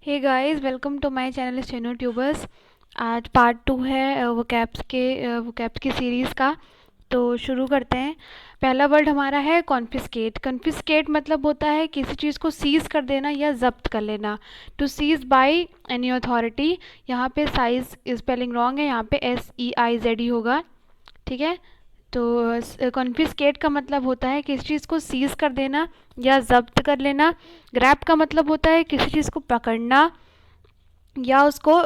Hey guys, welcome to my channel Steno Tubers. आज part 2 है vocabs की series का। तो शुरू करते हैं। पहला वर्ड हमारा है कॉन्फिस्केट। कॉन्फिस्केट मतलब होता है किसी चीज़ को सीज कर देना या जब्त कर लेना। To seize by any authority. यहाँ पे साइज स्पेलिंग रॉन्ग है, यहाँ पे SEIZE होगा। ठीक है। तो कॉन्फिस्केट का मतलब होता है किसी चीज़ को सीज कर देना या जब्त कर लेना। ग्रैब का मतलब होता है किसी चीज़ को पकड़ना या उसको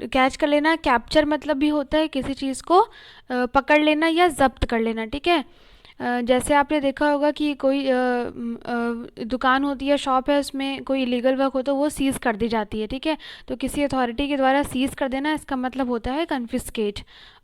कैच कर लेना। कैप्चर मतलब भी होता है किसी चीज़ को पकड़ लेना या जब्त कर लेना। ठीक है। जैसे आपने देखा होगा कि कोई दुकान होती है, शॉप है, उसमें कोई इलीगल वर्क हो तो वो सीज़ कर दी जाती है। ठीक है। तो किसी अथॉरिटी के द्वारा सीज़ कर देना, इसका मतलब होता है कन्फिस्केट।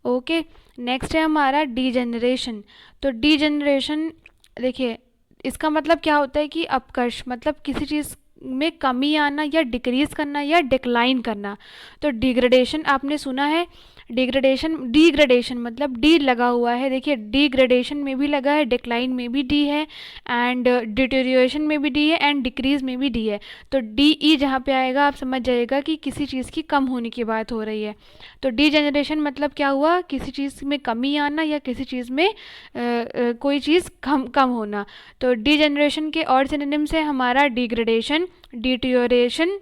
ओके। नेक्स्ट है हमारा डीजेनरेशन। तो डीजेनरेशन, देखिए, इसका मतलब क्या होता है कि अपकर्ष, मतलब किसी चीज़ में कमी आना या डिक्रीज करना या डिक्लाइन करना। तो डिग्रेडेशन आपने सुना है। डिग्रेडेशन मतलब डी लगा हुआ है, देखिए डिग्रेडेशन में भी लगा है, डिक्लाइन में भी डी है, एंड डिटेरियोरेशन में भी डी है, एंड डिक्रीज में भी डी है। तो DE जहाँ पे आएगा आप समझ जाइएगा कि किसी चीज़ की कम होने की बात हो रही है। तो डीजेनरेशन मतलब क्या हुआ, किसी चीज़ में कमी आना या किसी चीज़ में कोई चीज़ कम कम होना। तो डीजेनरेशन के और सिनोनिम्स है हमारा डिग्रेडेशन, डिटेरियोरेशन।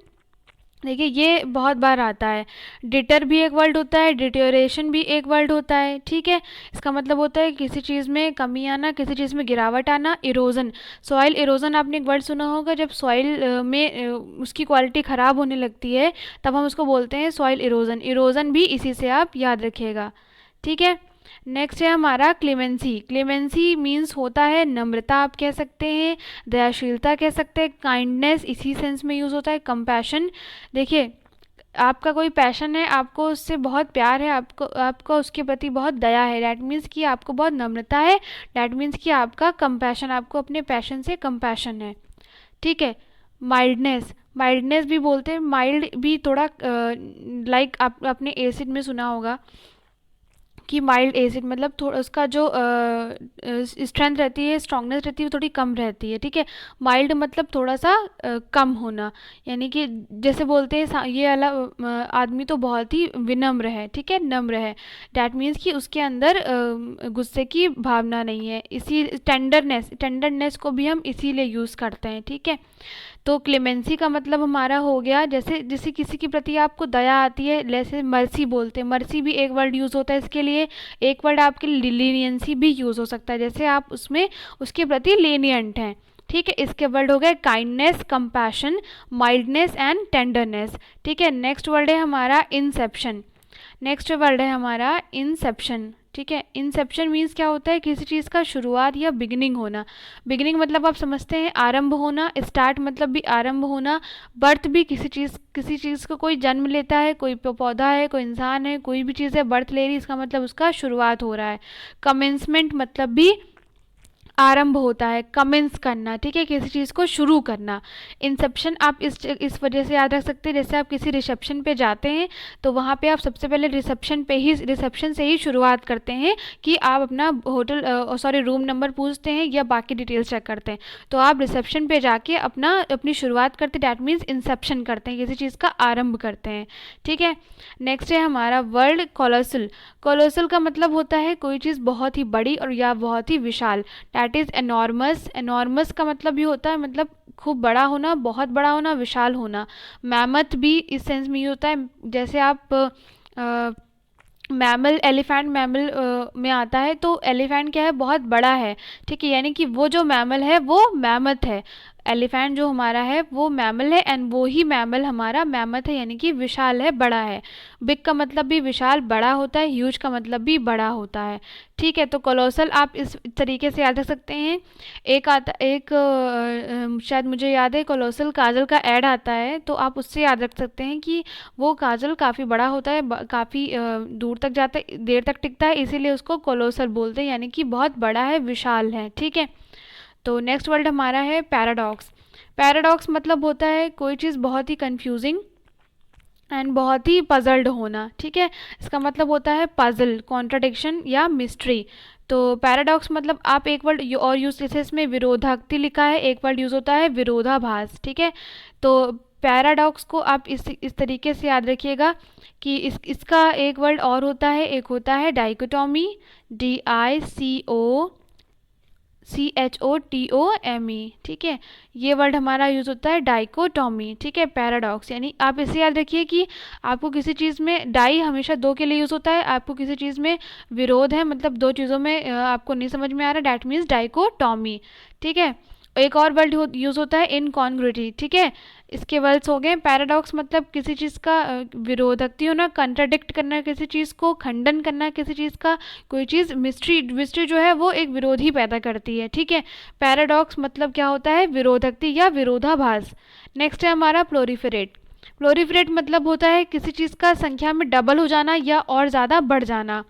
देखिए ये बहुत बार आता है। डिटर भी एक वर्ड होता है, डिटेरियोरेशन भी एक वर्ड होता है। ठीक है। इसका मतलब होता है किसी चीज़ में कमी आना, किसी चीज़ में गिरावट आना। इरोजन, सॉइल इरोजन आपने एक वर्ड सुना होगा। जब सॉइल में उसकी क्वालिटी ख़राब होने लगती है तब हम उसको बोलते हैं सॉइल इरोजन। इरोजन भी इसी से आप याद रखिएगा। ठीक है। नेक्स्ट है हमारा क्लेमेंसी। क्लेमेंसी मीन्स होता है नम्रता, आप कह सकते हैं, दयाशीलता कह सकते हैं, काइंडनेस इसी सेंस में यूज़ होता है। कंपैशन, देखिए आपका कोई पैशन है, आपको उससे बहुत प्यार है, आपको आपका उसके प्रति बहुत दया है, डैट मीन्स कि आपको बहुत नम्रता है, डैट मीन्स कि आपका कंपैशन, आपको अपने पैशन से कंपैशन है। ठीक है। माइल्डनेस, माइल्डनेस भी बोलते हैं, माइल्ड भी थोड़ा लाइक आप अपने एसिड में सुना होगा कि माइल्ड एसिड मतलब थोड़ा उसका जो स्ट्रेंथ रहती है, स्ट्रांगनेस रहती है, वो थोड़ी कम रहती है। ठीक है। माइल्ड मतलब थोड़ा सा कम होना, यानी कि जैसे बोलते हैं ये वाला आदमी तो बहुत ही विनम्र है। ठीक है, नम्र है, डैट मीन्स कि उसके अंदर गुस्से की भावना नहीं है। इसी टेंडरनेस, टेंडरनेस को भी हम इसीलिए यूज़ करते हैं। ठीक है। तो क्लेमेंसी का मतलब हमारा हो गया जैसे जैसे किसी के प्रति आपको दया आती है, जैसे मर्सी बोलते हैं, मर्सी भी एक वर्ड यूज़ होता है इसके लिए। एक वर्ड आपके लीनियंसी भी यूज़ हो सकता है, जैसे आप उसमें उसके प्रति लीनियंट हैं। ठीक है। इसके वर्ड हो गए kindness, compassion, mildness and tenderness. ठीक है। नेक्स्ट वर्ड है हमारा इंसेप्शन। नेक्स्ट वर्ड है हमारा इंसेप्शन। ठीक है। इंसेप्शन मीन्स क्या होता है, किसी चीज़ का शुरुआत या बिगिनिंग होना। बिगिनिंग मतलब आप समझते हैं आरंभ होना, स्टार्ट मतलब भी आरंभ होना। बर्थ भी किसी चीज़ को कोई जन्म लेता है, कोई पौधा है, कोई इंसान है, कोई भी चीज़ है बर्थ ले रही, इसका मतलब उसका शुरुआत हो रहा है। कमेंसमेंट मतलब भी आरंभ होता है, कमेंस करना। ठीक है, किसी चीज़ को शुरू करना। इंसेप्शन आप इस वजह से याद रख सकते हैं, जैसे आप किसी रिसेप्शन पे जाते हैं तो वहाँ पे आप सबसे पहले रिसेप्शन से ही शुरुआत करते हैं कि आप अपना रूम नंबर पूछते हैं या बाकी डिटेल्स चेक करते हैं। तो आप रिसेप्शन पे जाके अपनी शुरुआत करते, डैट मीन्स इंसेप्शन करते हैं, किसी चीज़ का आरंभ करते हैं। ठीक है। नेक्स्ट है हमारा वर्ड कोलोसल। कोलोसल का मतलब होता है कोई चीज़ बहुत ही बड़ी और या बहुत ही विशाल, डैट इज़ एनॉर्मस। एनॉर्मस का मतलब भी होता है मतलब खूब बड़ा होना, बहुत बड़ा होना, विशाल होना। मैमथ भी इस सेंस में ही होता है, जैसे आप मैमल, एलिफेंट मैमल में आता है, तो एलिफेंट क्या है, बहुत बड़ा है। ठीक है, यानी कि वो जो मैमल है वो मैमथ है। एलिफेंट जो हमारा है वो मैमल है, एंड वो ही मैमल हमारा मैमथ है, यानी कि विशाल है, बड़ा है। बिग का मतलब भी विशाल, बड़ा होता है। ह्यूज का मतलब भी बड़ा होता है। ठीक है। तो कोलोसल आप इस तरीके से याद रख सकते हैं। शायद मुझे याद है, कोलोसल काजल का ऐड आता है, तो आप उससे याद रख सकते हैं कि वो काजल काफ़ी बड़ा होता है, काफ़ी दूर तक जाता है, देर तक टिकता है, इसीलिए उसको कोलोसल बोलते हैं, यानी कि बहुत बड़ा है, विशाल है। ठीक है। तो नेक्स्ट वर्ड हमारा है पैराडॉक्स। पैराडॉक्स मतलब होता है कोई चीज़ बहुत ही कंफ्यूजिंग एंड बहुत ही पजल्ड होना। ठीक है। इसका मतलब होता है पजल, कॉन्ट्राडिक्शन या मिस्ट्री। तो पैराडॉक्स मतलब आप एक वर्ड और यूज, जैसे इसमें विरोधाक्ति लिखा है, एक वर्ड यूज होता है विरोधाभास। ठीक है। तो पैराडॉक्स को आप इस तरीके से याद रखिएगा कि इसका एक वर्ड और होता है, एक होता है डाइकोटॉमी, DICOCHOTOME, ठीक है। ये वर्ड हमारा यूज़ होता है डाइकोटॉमी, ठीक है। पैराडॉक्स यानी आप इसे याद रखिए कि आपको किसी चीज़ में डाई हमेशा दो के लिए यूज़ होता है, आपको किसी चीज़ में विरोध है, मतलब दो चीज़ों में आपको नहीं समझ में आ रहा, डैट मीन्स डाइकोटॉमी, ठीक है। एक और वर्ड यूज़ होता है इनकॉन्ग्रुइटी, ठीक है। इसके वर्ड्स हो गए। पैराडॉक्स मतलब किसी चीज़ का विरोधकती होना, कंट्राडिक्ट करना किसी चीज़ को, खंडन करना किसी चीज़ का, कोई चीज़ मिस्ट्री जो है वो एक विरोध ही पैदा करती है, ठीक है। पैराडॉक्स मतलब क्या होता है, विरोधकती या विरोधाभास। नेक्स्ट है हमारा प्लोरीफेरेट। प्लोरीफेरेट मतलब होता है किसी चीज़ का संख्या में डबल हो जाना या और ज़्यादा बढ़ जाना,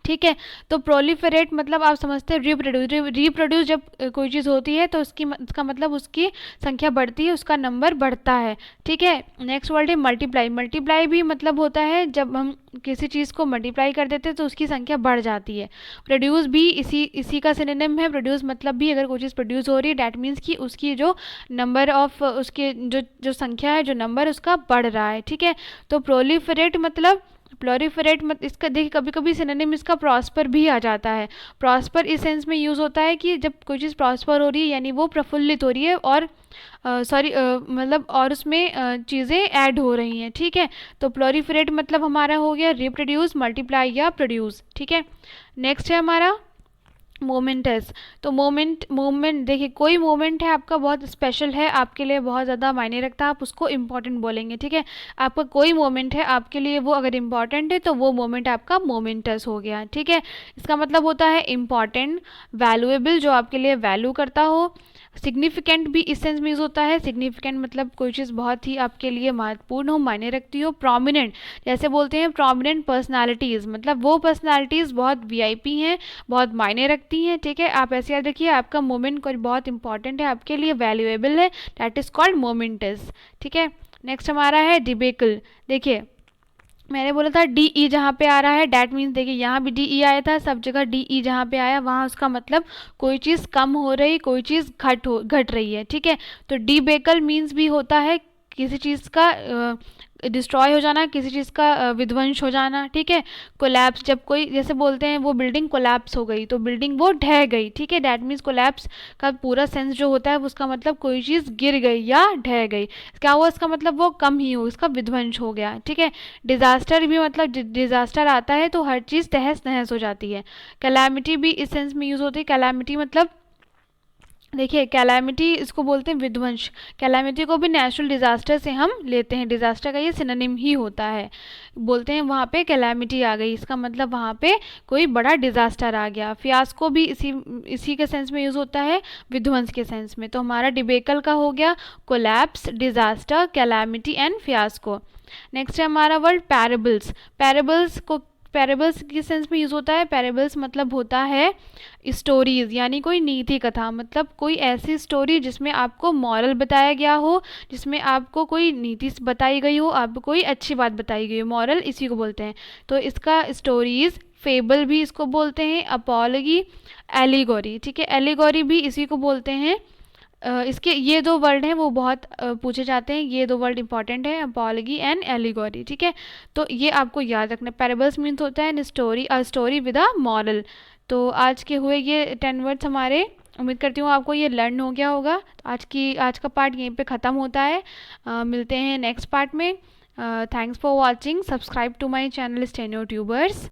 ठीक है। तो प्रोलिफेरेट मतलब आप समझते हैं रिप्रोड्यूस जब कोई चीज़ होती है तो उसका मतलब उसकी संख्या बढ़ती है, उसका नंबर बढ़ता है, ठीक है। नेक्स्ट वर्ड है मल्टीप्लाई। मल्टीप्लाई भी मतलब होता है जब हम किसी चीज़ को मल्टीप्लाई कर देते हैं तो उसकी संख्या बढ़ जाती है। प्रोड्यूस भी इसी का सिनोनिम है। प्रोड्यूस मतलब भी अगर कोई चीज़ प्रोड्यूस हो रही है डैट मीन्स कि उसकी जो नंबर ऑफ उसके जो संख्या है, जो नंबर उसका बढ़ रहा है, ठीक है। तो प्रोलिफेरेट मतलब प्लोरीफेरेट मत इसका देखिए कभी कभी सिनोनिम इसका प्रॉस्पर भी आ जाता है। प्रॉस्पर इस सेंस में यूज़ होता है कि जब कोई चीज़ प्रॉस्पर हो रही है यानी वो प्रफुल्लित हो रही है और मतलब और उसमें चीज़ें ऐड हो रही हैं, ठीक है। तो प्लोरीफेरेट मतलब हमारा हो गया रिप्रोड्यूस, मल्टीप्लाई या प्रोड्यूस, ठीक है। नेक्स्ट है हमारा मोमेंटस। तो मोमेंट देखिए कोई मोमेंट है आपका बहुत स्पेशल है, आपके लिए बहुत ज़्यादा मायने रखता है, आप उसको इम्पॉर्टेंट बोलेंगे, ठीक है। आपका कोई मोमेंट है आपके लिए, वो अगर इम्पॉर्टेंट है तो वो मोमेंट आपका मोमेंटस हो गया, ठीक है। इसका मतलब होता है इम्पॉर्टेंट, वैल्यूएबल जो आपके लिए वैल्यू करता हो। सिग्निफिकेंट भी इस सेंस में यूज़ होता है। सिग्निफिकेंट मतलब कोई चीज़ बहुत ही आपके लिए महत्वपूर्ण हो, मायने रखती हो। प्रोमिनेंट जैसे बोलते हैं प्रोमिनेंट पर्सनालिटीज़, मतलब वो पर्सनालिटीज़ बहुत वीआईपी हैं, बहुत मायने रखती हैं, ठीक है। आप ऐसे याद रखिए आपका मोमेंट कोई बहुत इंपॉर्टेंट है, आपके लिए वैल्यूएबल है, दैट इज़ कॉल्ड मोमेंटस, ठीक है। नेक्स्ट हमारा है डिबेकल। देखिए मैंने बोला था डी ई जहाँ पे आ रहा है डैट मीन्स देखिए यहाँ भी डी ई आया था, सब जगह डी ई जहाँ पे आया वहाँ उसका मतलब कोई चीज़ कम हो रही, कोई चीज़ घट रही है, ठीक है। तो डी बेकल मीन्स भी होता है किसी चीज़ का डिस्ट्रॉय हो जाना, किसी चीज़ का विध्वंस हो जाना, ठीक है। कोलैप्स जब कोई जैसे बोलते हैं वो बिल्डिंग कोलैप्स हो गई तो बिल्डिंग वो ढह गई, ठीक है। डैट मीन्स कोलैप्स का पूरा सेंस जो होता है उसका मतलब कोई चीज़ गिर गई या ढह गई, क्या हुआ इसका मतलब वो कम ही हो, इसका विध्वंस हो गया, ठीक है। डिज़ास्टर भी मतलब डिज़ास्टर आता है तो हर चीज़ तहस नहस हो जाती है। कैलामिटी भी इस सेंस में यूज़ होती है। कैलामिटी मतलब देखिए कैलामिटी इसको बोलते हैं विध्वंस। कैलामिटी को भी नेचुरल डिज़ास्टर से हम लेते हैं, डिज़ास्टर का ये सिनोनिम ही होता है। बोलते हैं वहाँ पे कैलामिटी आ गई, इसका मतलब वहाँ पे कोई बड़ा डिज़ास्टर आ गया। फियास्को भी इसी के सेंस में यूज़ होता है, विध्वंस के सेंस में। तो हमारा डिबेकल का हो गया collapse, disaster, calamity and fiasco. Next है हमारा वर्ड पैरेबल्स। पैरेबल्स के सेंस में यूज़ होता है। पैरेबल्स मतलब होता है स्टोरीज़ यानी कोई नीति कथा, मतलब कोई ऐसी स्टोरी जिसमें आपको मॉरल बताया गया हो, जिसमें आपको कोई नीति बताई गई हो, आपको कोई अच्छी बात बताई गई हो, मॉरल इसी को बोलते हैं। तो इसका स्टोरीज़, फेबल भी इसको बोलते हैं, अपॉलगी, एलिगोरी, ठीक है। एलिगोरी भी इसी को बोलते हैं। इसके ये दो वर्ड हैं वो बहुत पूछे जाते हैं, ये दो वर्ड इंपॉर्टेंट है, अपॉलगी एंड एलिगोरी, ठीक है। तो ये आपको याद रखना। पैरेबल्स मीन्स होता है स्टोरी विद अ मॉरल। तो आज के हुए ये 10 वर्ड्स हमारे, उम्मीद करती हूँ आपको ये लर्न हो गया होगा। आज का पार्ट यहीं पे ख़त्म होता है। मिलते हैं नेक्स्ट पार्ट में। Thanks for watching, subscribe to my channel Steno tubers.